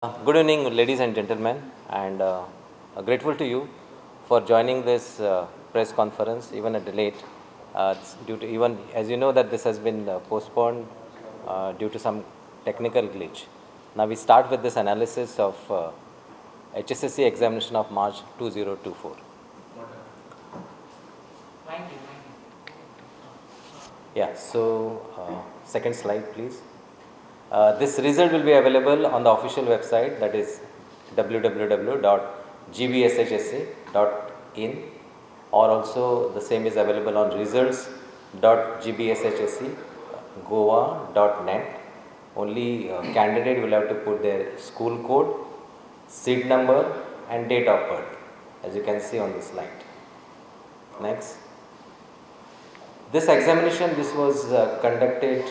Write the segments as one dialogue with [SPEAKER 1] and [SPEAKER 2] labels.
[SPEAKER 1] Good evening, ladies and gentlemen, and grateful to you for joining this press conference, even at late. It's due to even, as you know, that this has been postponed due to some technical glitch. Now we start with this analysis of HSSC examination of March 2024. Yeah. So second slide, please. This result will be available on the official website, that is www.gbshsc.in, or also the same is available on results.gbshsc.goa.net. Only candidate will have to put their school code, seat number and date of birth, as you can see on the slide. Next. This examination, this was conducted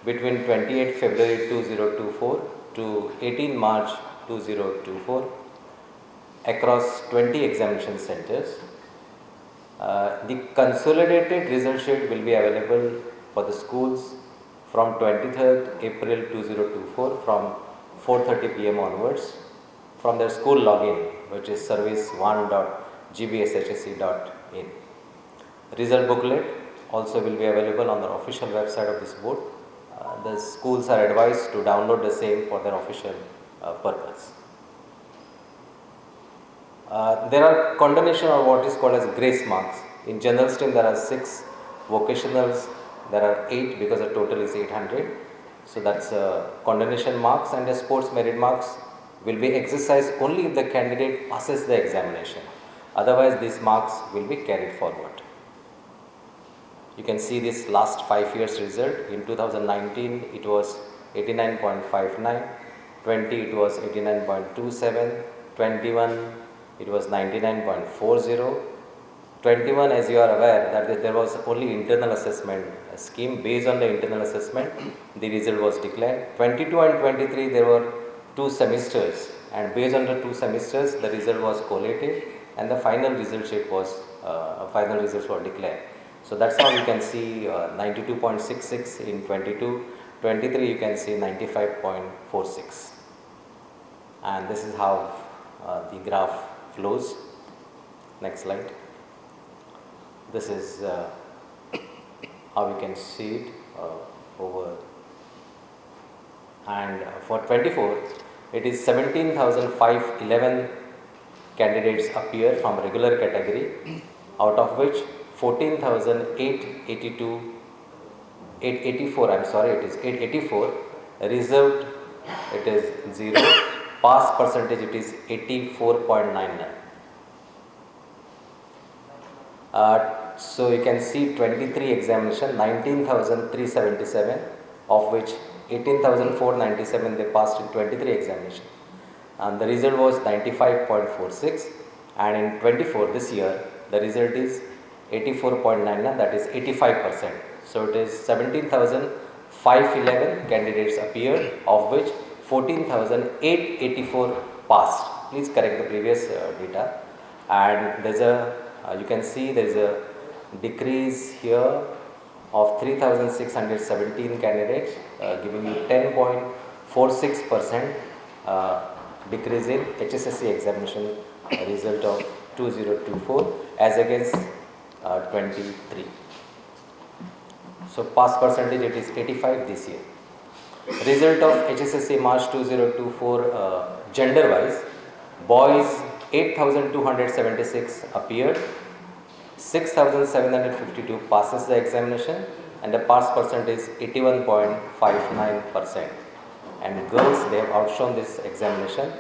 [SPEAKER 1] between 28 February 2024 to 18 March 2024 across 20 examination centers. The consolidated result sheet will be available for the schools from 23rd April 2024 from 4:30 p.m. onwards from their school login, which is service1.gbshsc.in. Result booklet also will be available on the official website of this board. The schools are advised to download the same for their official purpose. There are condemnation or what is called as grace marks. In general stream there are 6, vocationals there are 8 because the total is 800. So that's condemnation marks, and the sports merit marks will be exercised only if the candidate passes the examination. Otherwise these marks will be carried forward. You can see this last 5 years result. In 2019 it was 89.59, 20 it was 89.27, 21 it was 99.40, 21, as you are aware that there was only internal assessment scheme. Based on the internal assessment the result was declared. 22 and 23 there were 2 semesters, and based on the 2 semesters the result was collated and the final result sheet was final results were declared. So that's how you can see 92.66 in 22, 23 you can see 95.46, and this is how the graph flows. Next slide. This is how you can see it over, and for 24 it is 17,511 candidates appear from regular category, out of which 884, I'm sorry, it is 884, reserved it is 0, pass percentage it is 84.99. So you can see 23 examination, 19,377, of which 18,497 they passed in 23 examination, and the result was 95.46, and in 24 this year the result is 84.99, that is 85%. So it is 17,511 candidates appeared, of which 14,884 passed. Please correct the previous data. And there's a you can see there is a decrease here of 3,617 candidates, giving you 10.46% decrease in HSSC examination result of 2024 as against 23. So pass percentage it is 85 this year. Result of HSSC March 2024 gender wise: boys 8,276 appeared, 6,752 passes the examination, and the pass percentage is 81.59%. And girls, they have outshone this examination.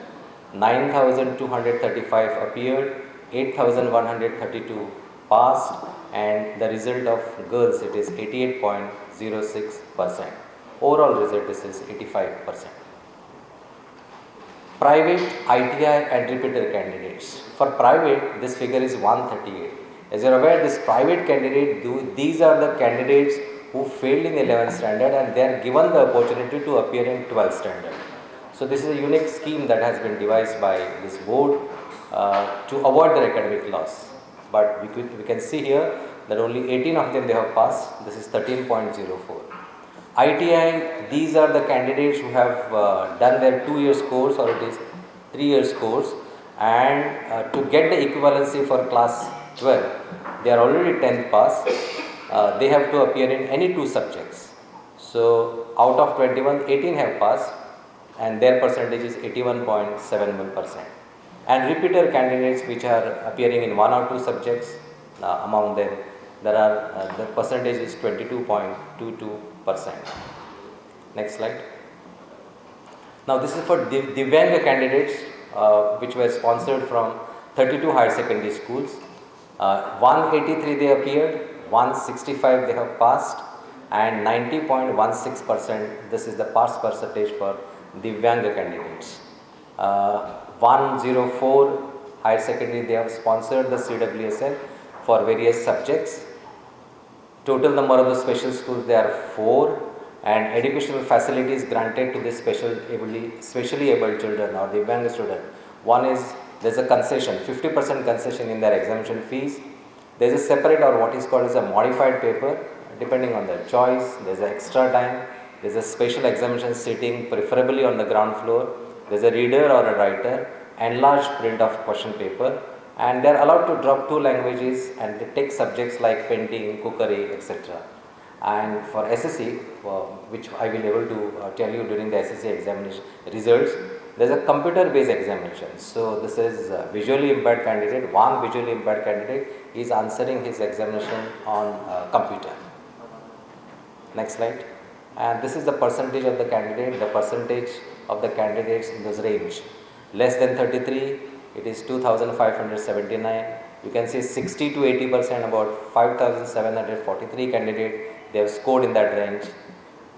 [SPEAKER 1] 9,235 appeared, 8,132 passed, and the result of girls it is 88.06%. Overall result is 85%. Private, ITI and repeater candidates. For private this figure is 138. As you are aware, this private candidate, these are the candidates who failed in 11th standard and they are given the opportunity to appear in 12th standard. So this is a unique scheme that has been devised by this board to avoid their academic loss. But we can see here that only 18 of them they have passed. This is 13.04. ITI, these are the candidates who have done their 2 years course or it is 3 years course, and to get the equivalency for class 12, they are already 10th pass, they have to appear in any 2 subjects. So out of 21, 18 have passed and their percentage is 81.71%. And repeater candidates which are appearing in 1 or 2 subjects, among them there are the percentage is 22.22%. Next slide. Now this is for Divyanga candidates which were sponsored from 32 higher secondary schools. 183 they appeared, 165 they have passed, and 90.16%, this is the pass percentage for Divyanga candidates. 104 higher secondary they have sponsored the CWSL for various subjects. Total number of the special schools, there are 4, and educational facilities granted to the specially able children or Divyanga student. One is there is a concession, 50% concession in their examination fees. There is a separate or what is called as a modified paper depending on their choice. There is an extra time. There is a special examination sitting preferably on the ground floor. There is a reader or a writer, enlarged print of question paper, and they are allowed to drop 2 languages and they take subjects like painting, cookery, etc. And for SSC, which I will able to tell you during the SSC examination results, there is a computer based examination. So this is a visually impaired candidate, one visually impaired candidate is answering his examination on computer. Next slide. And this is the percentage of the candidate, the percentage of the candidates in this range. Less than 33, it is 2579. You can see 60 to 80%, about 5743 candidates, they have scored in that range,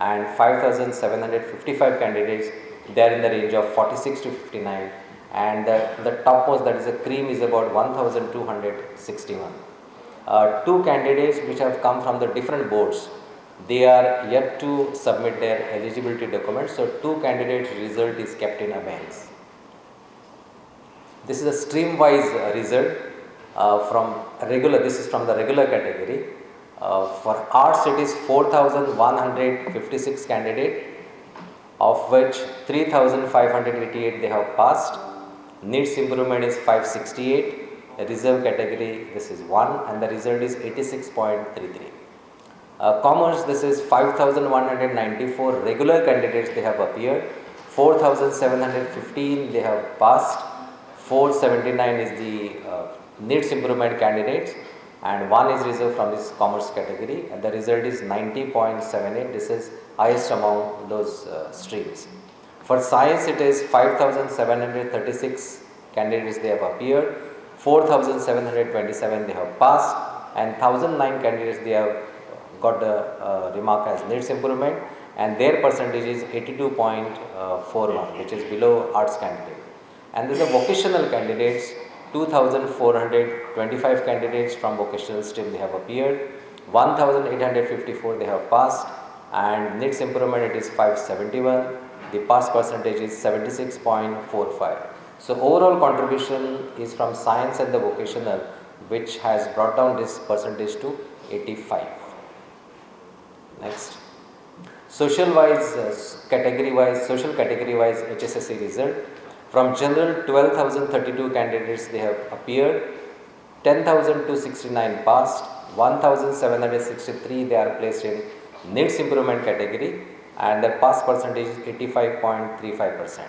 [SPEAKER 1] and 5755 candidates, they are in the range of 46 to 59, and the topmost, that is a cream, is about 1261. 2 candidates which have come from the different boards, they are yet to submit their eligibility documents. So 2 candidates result is kept in abeyance. This is a stream wise result from regular, this is from the regular category. For arts it is 4156 candidates, of which 3588 they have passed. Needs improvement is 568. Reserve category, this is 1, and the result is 86.33. Commerce, this is 5194 regular candidates they have appeared, 4715 they have passed, 479 is the needs improvement candidates, and 1 is reserved from this commerce category, and the result is 90.78. This is highest among those streams. For science it is 5736 candidates they have appeared, 4727 they have passed, and 1009 candidates they have got the remark as needs improvement, and their percentage is 82.41, which is below arts candidate. And these are vocational candidates, 2425 candidates from vocational stream they have appeared, 1854 they have passed, and needs improvement it is 571. The pass percentage is 76.45. So overall contribution is from science and the vocational, which has brought down this percentage to 85. Next, social wise, category wise, social category wise HSSC result. From general, 12,032 candidates they have appeared, 10,269 passed, 1,763 they are placed in needs improvement category, and their pass percentage is 85.35%.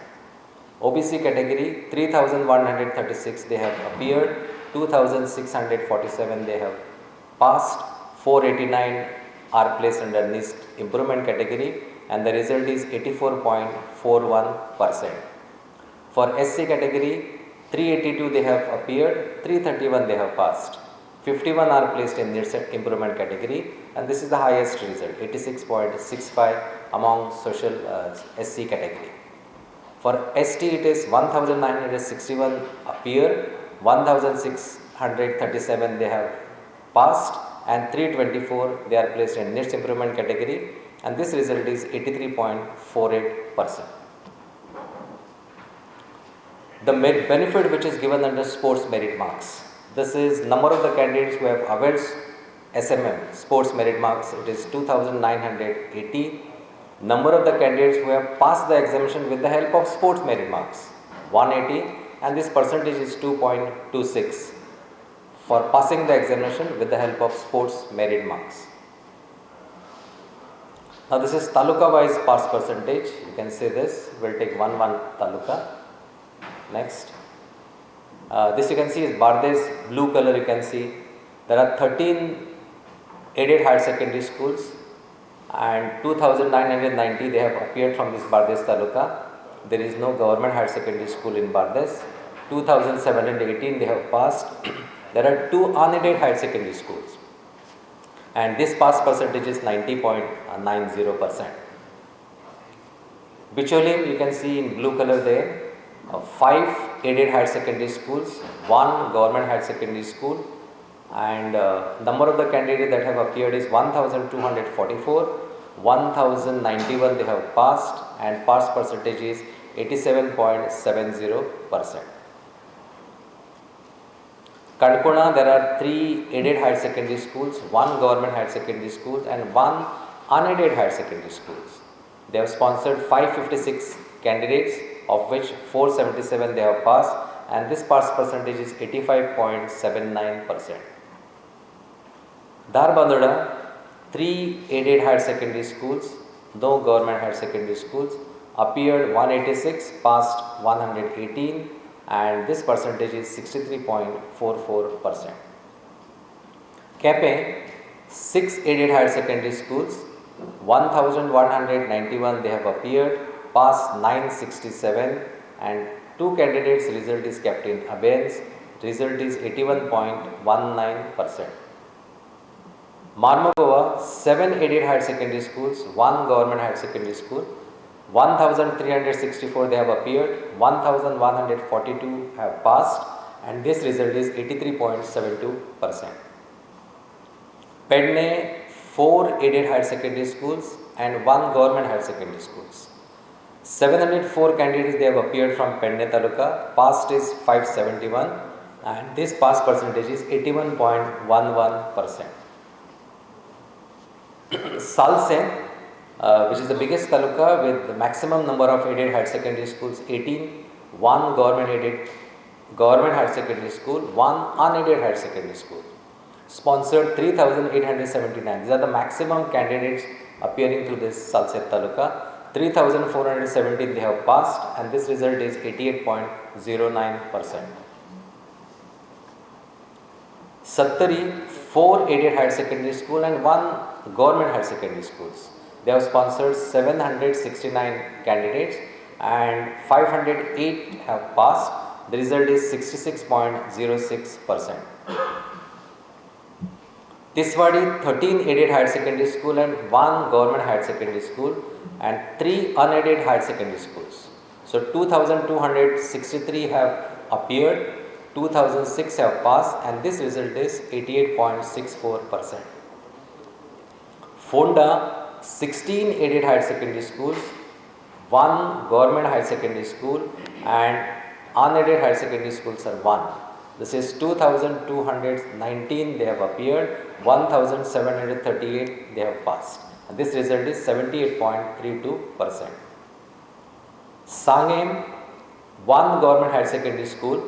[SPEAKER 1] OBC category, 3,136 they have appeared, 2,647 they have passed, 489 are placed under needs improvement category, and the result is 84.41%. For SC category, 382 they have appeared, 331 they have passed, 51 are placed in needs improvement category, and this is the highest result, 86.65 among social SC category. For ST it is 1961 appeared, 1637 they have passed, and 324 they are placed in needs improvement category, and this result is 83.48%. The benefit which is given under sports merit marks. This is number of the candidates who have availed SMM, sports merit marks, it is 2980. Number of the candidates who have passed the examination with the help of sports merit marks 180, and this percentage is 2.26 for passing the examination with the help of sports merit marks. Now this is taluka wise pass percentage. You can say this. We'll take one taluka. Next. This you can see is Barde's blue color. You can see there are 13 aided higher secondary schools, and 2,990 they have appeared from this Bardes taluka. There is no government higher secondary school in Bardes. 2,718 they have passed. There are 2 unaided higher secondary schools, and this pass percentage is 90.90%. Bicholim you can see in blue color there. 5 aided higher secondary schools, 1 government higher secondary school, and number of the candidates that have appeared is 1,244, 1,091 they have passed, and pass percentage is 87.70%. Kadkona there are 3 aided higher secondary schools, 1 government higher secondary school, and 1 unaided higher secondary schools. They have sponsored 556 candidates, of which 477 they have passed, and this pass percentage is 85.79%. Dharbandoda 3 aided higher secondary schools, no government higher secondary schools, appeared 186, passed 118, and this percentage is 63.44%. Kepe 6 aided higher secondary schools, 1,191 they have appeared, passed 967, and 2 candidates result is kept in abeyance. Result is 81.19%. Marmagova 7 aided higher secondary schools, 1 government higher secondary school, 1,364 they have appeared, 1,142 have passed, and this result is 83.72%. Pedne 4 aided higher secondary schools and 1 government higher secondary schools. 704 candidates they have appeared from Pedne Taluka, passed is 571, and this pass percentage is 81.11%. Salsen, which is the biggest taluka with the maximum number of aided higher secondary schools, 18, 1 government higher secondary school, 1 unaided higher secondary school. Sponsored 3,879. These are the maximum candidates appearing through this Salset taluka. 3,417 they have passed, and this result is 88.09%. Sattari 4 aided higher secondary school and 1 government higher secondary schools. They have sponsored 769 candidates and 508 have passed. The result is 66.06%. Tiswadi 13 aided higher secondary school and 1 government higher secondary school and 3 unaided higher secondary schools. So 2,263 have appeared, 2,006 have passed, and this result is 88.64%. Fonda 16 aided higher secondary schools, 1 government higher secondary school, and unaided higher secondary schools are 1. This is 2,219 they have appeared, 1,738 they have passed. And this result is 78.32%. Sangem 1 government higher secondary school,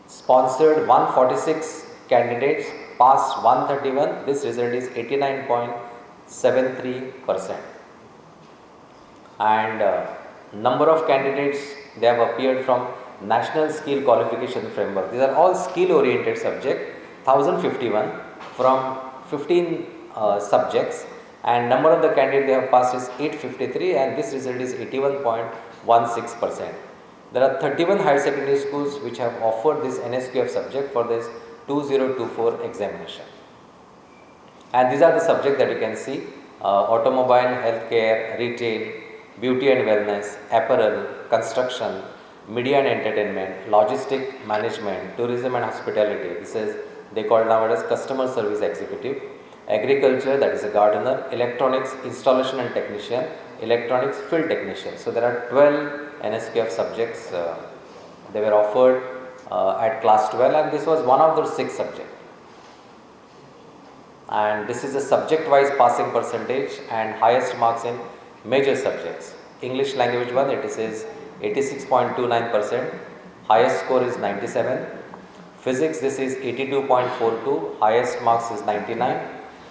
[SPEAKER 1] sponsored 146 candidates, passed 131. This result is 89.73%. And number of candidates they have appeared from National Skill Qualification Framework. These are all skill oriented subjects, 1051 from 15 subjects, and number of the candidates they have passed is 853, and this result is 81.16%. There are 31 higher secondary schools which have offered this NSQF subject for this 2024 examination. And these are the subjects that you can see: automobile, healthcare, retail, beauty and wellness, apparel, construction, media and entertainment, logistic management, tourism and hospitality. This is they call nowadays customer service executive. Agriculture, that is a gardener. Electronics, installation and technician. Electronics, field technician. So there are 12 NSQF subjects they were offered at class 12, and this was one of those 6 subjects. And this is a subject wise passing percentage, and highest marks in Major subjects. English language 1, it is 86.29%, highest score is 97. Physics, this is 82.42, highest marks is 99.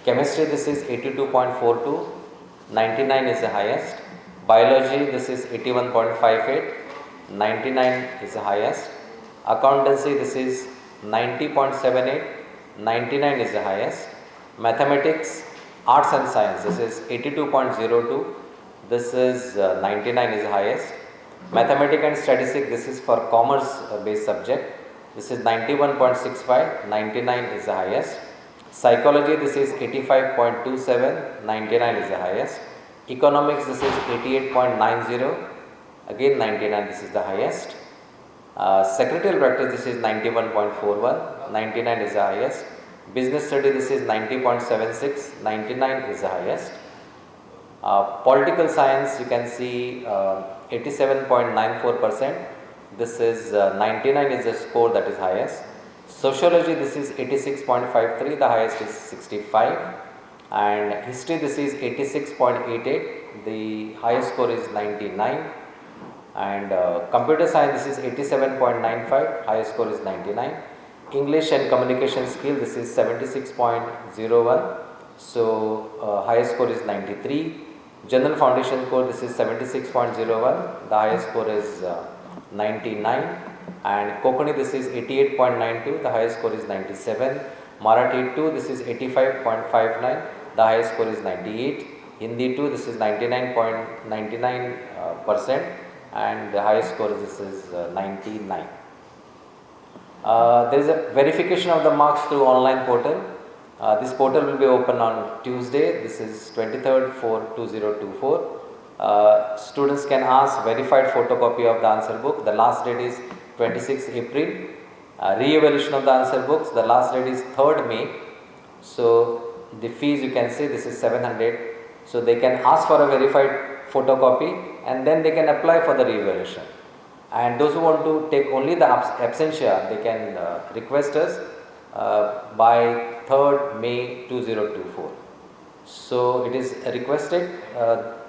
[SPEAKER 1] Chemistry, this is 82.42, 99 is the highest. Biology, this is 81.58, 99 is the highest. Accountancy, this is 90.78, 99 is the highest. Mathematics, arts and science, this is 82.02, this is 99 is the highest. Mathematics and statistics, this is for commerce based subject, this is 91.65, 99 is the highest. Psychology, this is 85.27, 99 is the highest. Economics, this is 88.90, again 99, this is the highest. Secretarial practice, this is 91.41, 99 is the highest. Business study, this is 90.76, 99 is the highest. Political science, you can see 87.94%, this is 99 is the score that is highest. Sociology, this is 86.53, the highest is 65. And history, this is 86.88, the highest score is 99. And computer science, this is 87.95, highest score is 99. English and communication skill, this is 76.01, so highest score is 93. General foundation core, this is 76.01, the highest score is 99. And Konkani, this is 88.92, the highest score is 97. Marathi 2, this is 85.59, the highest score is 98. Hindi 2, this is 99.99%, and the highest score this is 99. There is a verification of the marks through online portal. This portal will be open on Tuesday, this is 23rd for 2024. Students can ask verified photocopy of the answer book. The last date is 26th April. Re-evaluation of the answer books, the last date is 3rd May. So the fees, you can see this is 700. So they can ask for a verified photocopy and then they can apply for the re-evaluation. And those who want to take only the absentia, they can request us by 3rd May 2024. So it is requested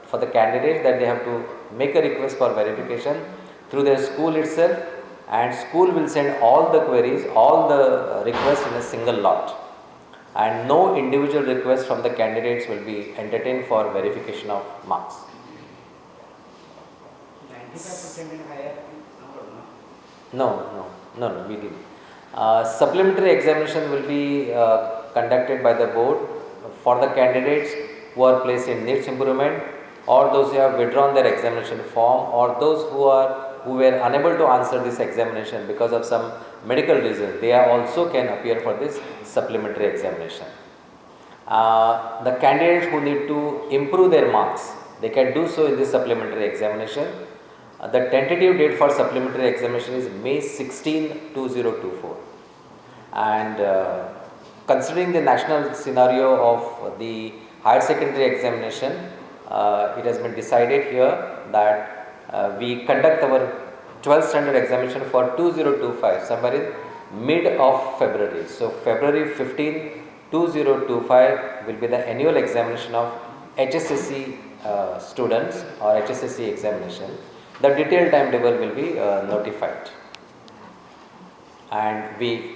[SPEAKER 1] for the candidates that they have to make a request for verification through their school itself, and school will send all the queries, all the requests in a single lot, and no individual request from the candidates will be entertained for verification of marks.
[SPEAKER 2] 95% and higher?
[SPEAKER 1] No, we didn't. Supplementary examination will be conducted by the board for the candidates who are placed in needs improvement, or those who have withdrawn their examination form, or those who were unable to answer this examination because of some medical reasons. They also can appear for this supplementary examination. The candidates who need to improve their marks, they can do so in this supplementary examination. The tentative date for supplementary examination is May 16, 2024. And considering the national scenario of the higher secondary examination, it has been decided here that we conduct our 12th standard examination for 2025 somewhere in mid of February. So February 15, 2025 will be the annual examination of HSSC students or HSSC examination. The detailed timetable will be notified, and we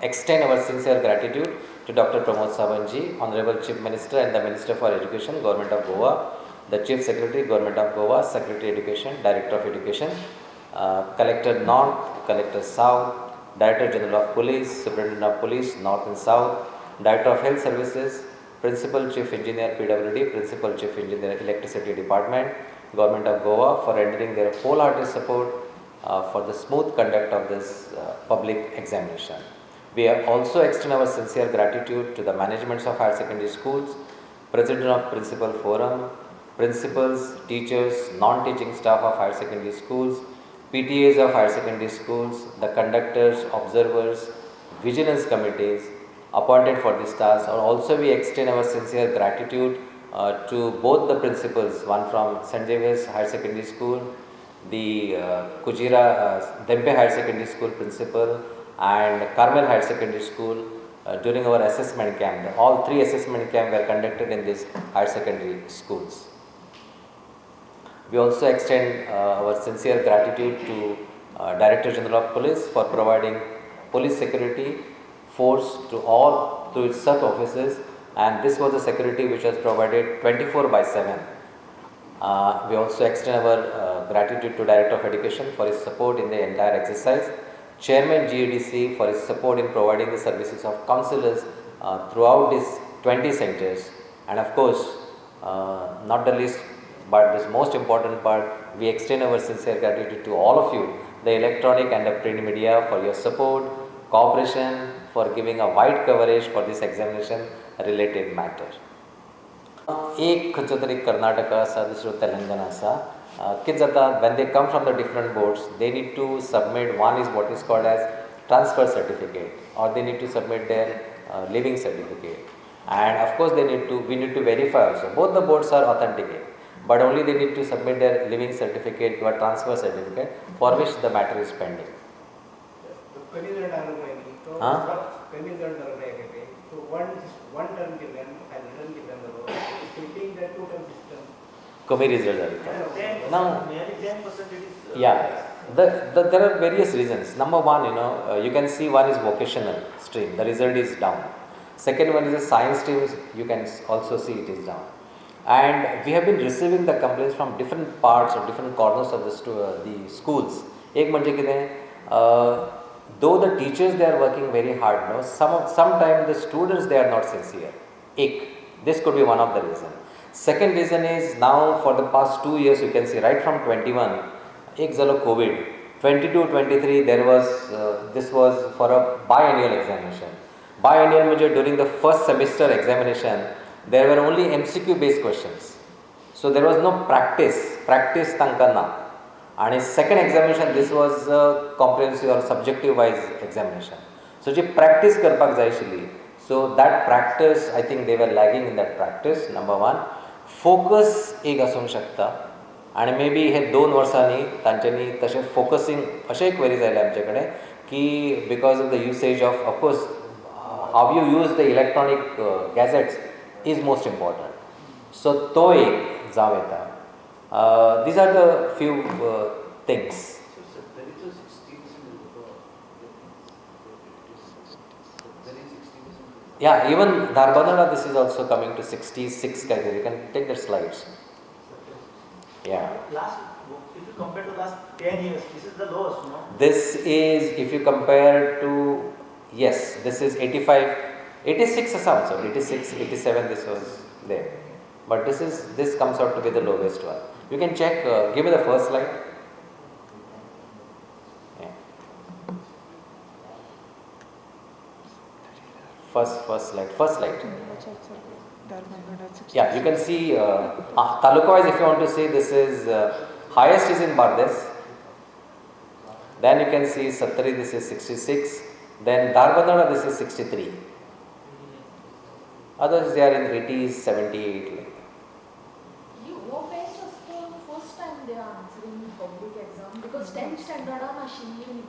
[SPEAKER 1] extend our sincere gratitude to Dr. Pramod Savanji, Honorable Chief Minister and the Minister for Education, Government of Goa, the Chief Secretary, Government of Goa, Secretary Education, Director of Education, Collector North, Collector South, Director General of Police, Superintendent of Police, North and South, Director of Health Services, Principal Chief Engineer PWD, Principal Chief Engineer Electricity Department, Government of Goa for rendering their wholehearted support for the smooth conduct of this public examination. We also extend our sincere gratitude to the managements of higher secondary schools, President of Principal Forum, principals, teachers, non-teaching staff of higher secondary schools, PTAs of higher secondary schools, the conductors, observers, vigilance committees appointed for this task. And also we extend our sincere gratitude to both the principals, one from St. Xavier's Higher Secondary School, the Kujira Dempe Higher Secondary School principal, and Carmel Higher Secondary School, during our assessment camp. All 3 assessment camp were conducted in these higher secondary schools. We also extend our sincere gratitude to Director General of Police for providing police security force to all to its sub offices, and this was the security which was provided 24/7. We also extend our gratitude to Director of Education for his support in the entire exercise, Chairman GEDC for his support in providing the services of counselors throughout these 20 centers, and of course, not the least but this most important part, we extend our sincere gratitude to all of you, the electronic and the print media, for your support, cooperation, for giving a wide coverage for this examination related matter. एक खंयचो तरी कर्नाटका आसा, दुसरो तेलंगना आसा. कितें जाता, when they come from the different boards, they need to submit, one is what is called as transfer certificate, or they need to submit their living certificate, and of course we need to verify also. Both the boards are authenticate, but only they need to submit their living certificate or transfer certificate, for which the matter is pending. कमी result जाता. Now, yeah, there are various reasons. Number one, you can see one is vocational stream, the result is down. Second one is a science stream, you can also see it is down. And we have been receiving the complaints from different parts or different corners of the schools. एक म्हणजे कितें, though the teachers they are working very hard, sometimes the students they are not sincere. This could be one of the reasons. Second reason is, now for the past 2 years you can see right from 21, एक झालो COVID, 22-23 there was this was for a biennial examination. Biennial म्हणजे during the first semester examination there were only MCQ based questions, so there was no practice तांकां ना. आणि second examination this was a comprehensive or subjective wise examination, so ji practice करपाक जाय आशिल्ली, so that practice I think they were lagging in that practice. Number one, focus एक आसूंक शकता, आणि मे बी हे 2 वर्सांनी तांच्यांनी तशें फोकसींग अशें क्वेरीज आयले आमचे कडेन की because of the usage of course how you use the electronic gadgets is most important, so तो एक जावं येता. These are the few things. Yeah, even Dharbadana, this is also coming to 66 category. You can take the slides. Yeah.
[SPEAKER 3] If you compare to last 10 years, this is the lowest, no?
[SPEAKER 1] This is, if you compare to, yes, this is 85, 86 also, 86, 87 this was there. But this comes out to be the lowest one. You can check, give me the first slide. First slide. Yeah, you can see taluka wise, if you want to see, this is highest is in Bardes, then you can see Sattari, this is 66, then Dharbadana, this is 63, others they are in 80s, 78 like.
[SPEAKER 4] What batch was the first time they are answering public exam? Because 10th standard are machine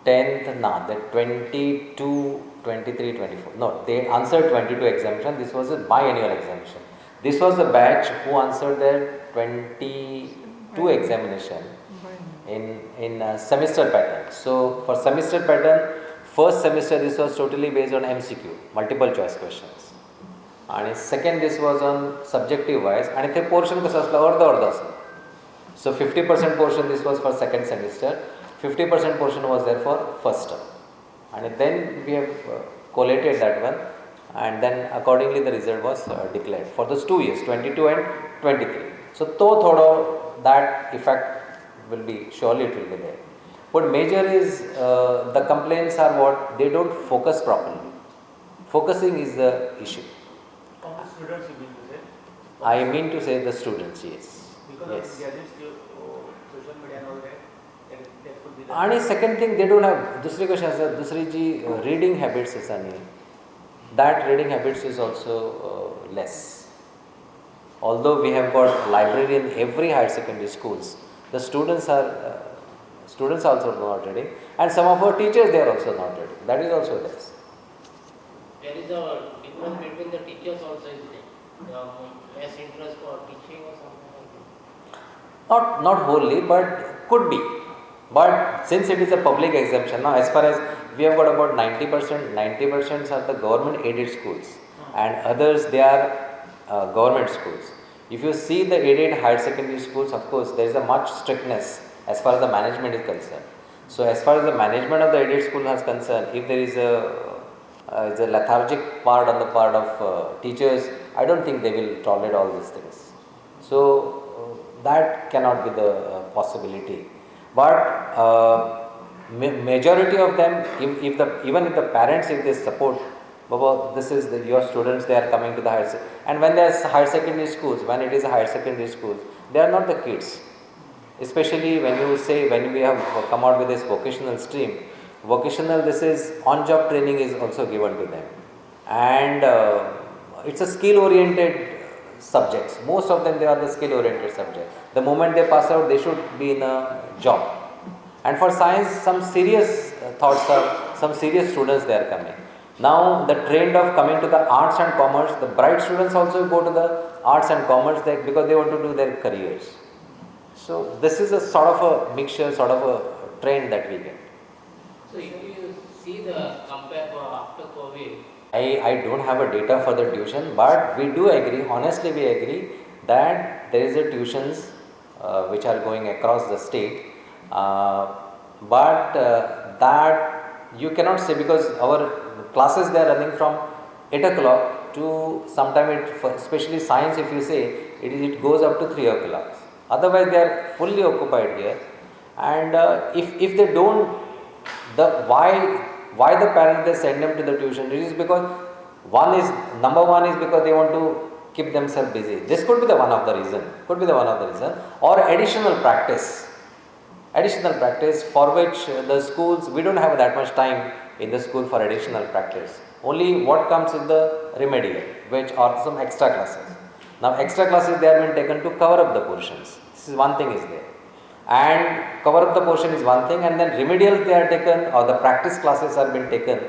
[SPEAKER 1] 10th, the 22, 23, 24. No, they answered 22 examination. This was a biennial examination. This was the batch who answered their 22 examination in semester pattern. So for semester pattern, first semester this was totally based on MCQ, multiple choice questions. And second this was on subjective wise. And the portion was अर्धा. So 50% portion this was for second semester. 50% portion was there for first term, and then we have collated that one, and then accordingly the result was declared for those 2 years, 22 and 23. So thoda that effect will be, surely it will be there. But major is the complaints are what, they don't focus properly. Focusing is the issue.
[SPEAKER 3] From the students you mean to say?
[SPEAKER 1] I mean to say the students, yes.
[SPEAKER 3] Because
[SPEAKER 1] Yes.
[SPEAKER 3] of gadgets, social media and all that.
[SPEAKER 1] आणि second thing, they don't have, दुसरी कशी आसा, दुसरी जी reading habits आसा न्ही, that reading habits is also less. Although we have got library in every higher secondary schools, the students are also not reading, and some of our teachers they are also not reading. That is also less.
[SPEAKER 2] is a difference between the teachers also, is there? They have less interest for teaching or something like that?
[SPEAKER 1] Not wholly, but could be. But since it is a public exemption, now as far as we have got about 90% are the government aided schools, and others they are government schools. If you see the aided higher secondary schools, of course there is a much strictness as far as the management is concerned. So as far as the management of the aided school is concerned, if there is a lethargic part on the part of teachers, I don't think they will tolerate all these things. So that cannot be the possibility. But majority of them, even if the parents, if they support, Baba, this is your students, they are coming to the and when there is higher secondary schools, when it is a higher secondary schools, they are not the kids. Especially when you say, when we have come out with this vocational stream, vocational, this is on-job training is also given to them, and it's a skill-oriented subjects. Most of them, they are the skill-oriented subjects. The moment they pass out, they should be in a job. And for science, some serious thoughts are, some serious students they are coming. Now the trend of coming to the arts and commerce, the bright students also go to the arts and commerce because they want to do their careers. So this is a sort of a mixture, sort of a trend that we get.
[SPEAKER 2] So if you see the compare for after COVID,
[SPEAKER 1] I don't have a data for the tuition, but we do agree, honestly we agree that there is a tuitions which are going across the state, but that you cannot say, because our classes they are running from 8 o'clock to sometime especially science, if you say it goes up to 3 o'clock. Otherwise they are fully occupied here, and if they don't, why the parents they send them to the tuition? It is because number one is because they want to keep themselves busy. This could be the one of the reason. Or additional practice for which the schools, we don't have that much time in the school for additional practice. Only what comes in the remedial, which are some extra classes. Now extra classes they have been taken to cover up the portions. This is one thing is there. And cover up the portion is one thing, and then remedial they are taken, or the practice classes are been taken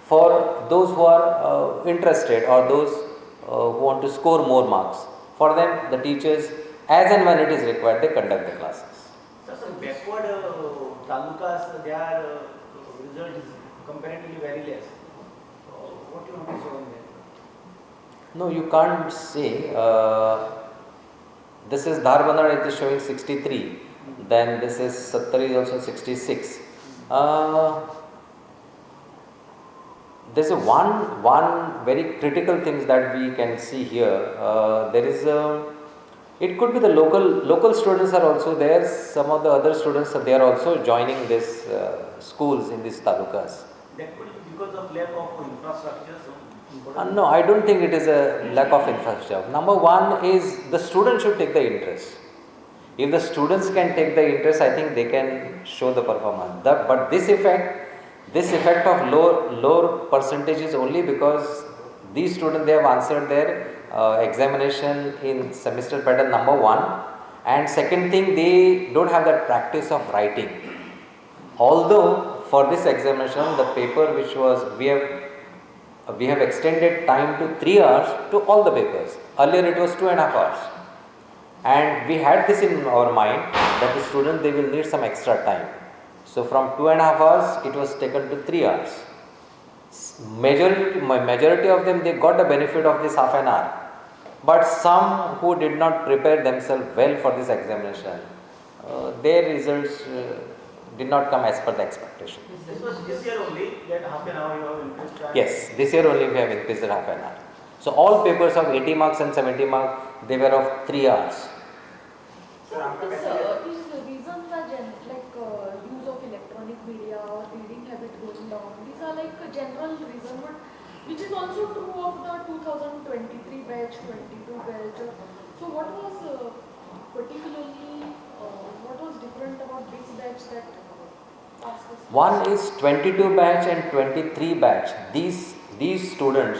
[SPEAKER 1] for those who are interested, or those who want to score more marks. For them, the teachers, as and when it is required, they conduct the classes.
[SPEAKER 3] So some backward talukas, their result is comparatively very less. What you want to show on that?
[SPEAKER 1] No, you can't say. This is Dharbandar, it is showing 63. Then this is Sattar is also 66. There's one very critical things that we can see here. There is it could be the local students are also there. Some of the other students they are also joining this schools in these talukas.
[SPEAKER 3] That could be because of lack of infrastructure.
[SPEAKER 1] No, I don't think it is a lack of infrastructure. Number one is the student should take the interest. If the students can take the interest, I think they can show the performance. But this effect of lower percentage is only because these students they have answered their examination in semester pattern number 1, and second thing, they don't have that practice of writing. Although for this examination, the paper which was we have extended time to 3 hours to all the papers. Earlier it was 2.5 hours. And we had this in our mind that the students they will need some extra time. So from 2.5 hours it was taken to 3 hours. Majority of them they got the benefit of this half an hour. But some who did not prepare themselves well for this examination, their results did not come as per the expectation.
[SPEAKER 3] This was this year only that half an hour you have increased time.
[SPEAKER 1] Yes, this year only we have increased it half an hour. So all papers of 80 marks and 70 marks, they were of 3 hours.
[SPEAKER 4] So these reasons are use of electronic media or reading habit going down. These are like a general reason, which is also true of the 2023 batch, 22 batch. So what was particularly, what was different about this batch that asked us?
[SPEAKER 1] One is 22 batch and 23 batch. These students,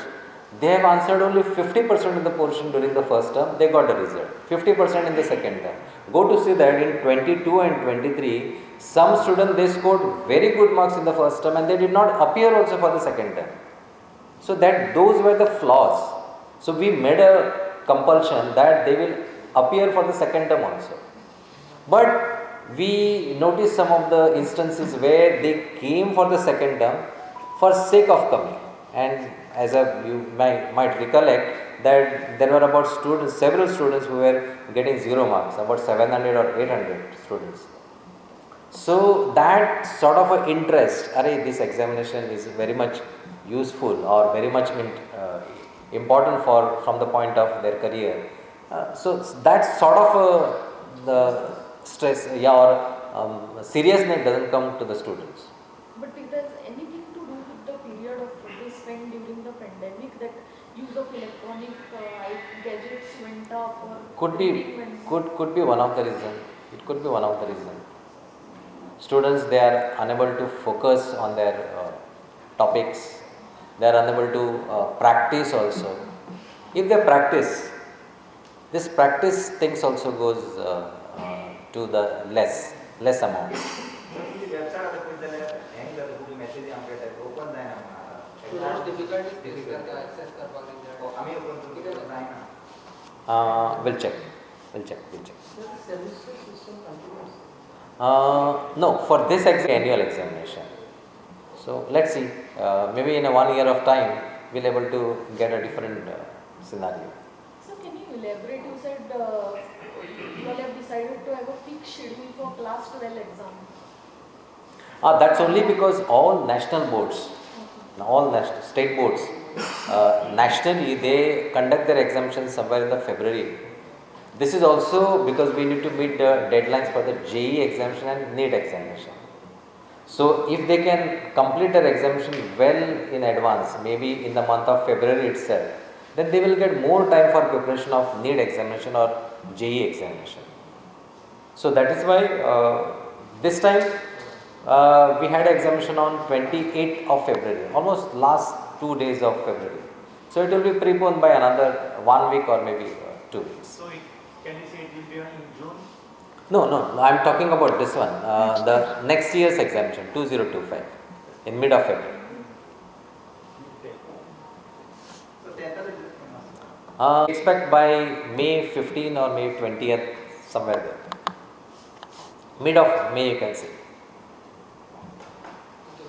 [SPEAKER 1] they have answered only 50% of the portion during the first term, they got the result. 50% in the second term. Go to see that in 22 and 23, some students they scored very good marks in the first term and they did not appear also for the second term. So that those were the flaws. So we made a compulsion that they will appear for the second term also. But we noticed some of the instances where they came for the second term for sake of coming. And as you might recollect that there were about students, several students who were getting 0 marks, about 700 or 800 students. So that sort of a interest, this examination is very much useful or very much important for from the point of their career. So that sort of the stress, or seriousness doesn't come to the students.
[SPEAKER 4] But if there's anything to do with the period of they spent during the pandemic, that use of electronic gadgets went up, or
[SPEAKER 1] Could be one of the reason. It could be one of the reason. Students, they are unable to focus on their topics. They are unable to practice also. If they practice, this practice things also goes to the less amount.
[SPEAKER 2] Students difficulties करके access कर पाएंगे.
[SPEAKER 1] We'll check.
[SPEAKER 2] Semester system continues.
[SPEAKER 1] No, for this annual examination. So let's see. Maybe in a 1 year of time, we'll able to get a different scenario.
[SPEAKER 4] So can you elaborate? You said you all have decided to have a fixed schedule for class 12 exam.
[SPEAKER 1] That's only because all national boards, all state boards, nationally they conduct their examinations somewhere in the February. This is also because we need to meet the deadlines for the JEE examination and NEET examination. So if they can complete their examination well in advance, maybe in the month of February itself, then they will get more time for preparation of NEET examination or JEE examination. So that is why this time we had examination on 28th of February, almost last 2 days of February. So it will be preponed by another 1 week or maybe 2 weeks.
[SPEAKER 3] So can you say it will be on in June?
[SPEAKER 1] No, I am talking about this one, the next year's examination, 2025, in mid of February. Expect by May 15 or May 20th, somewhere there. Mid of May you can say.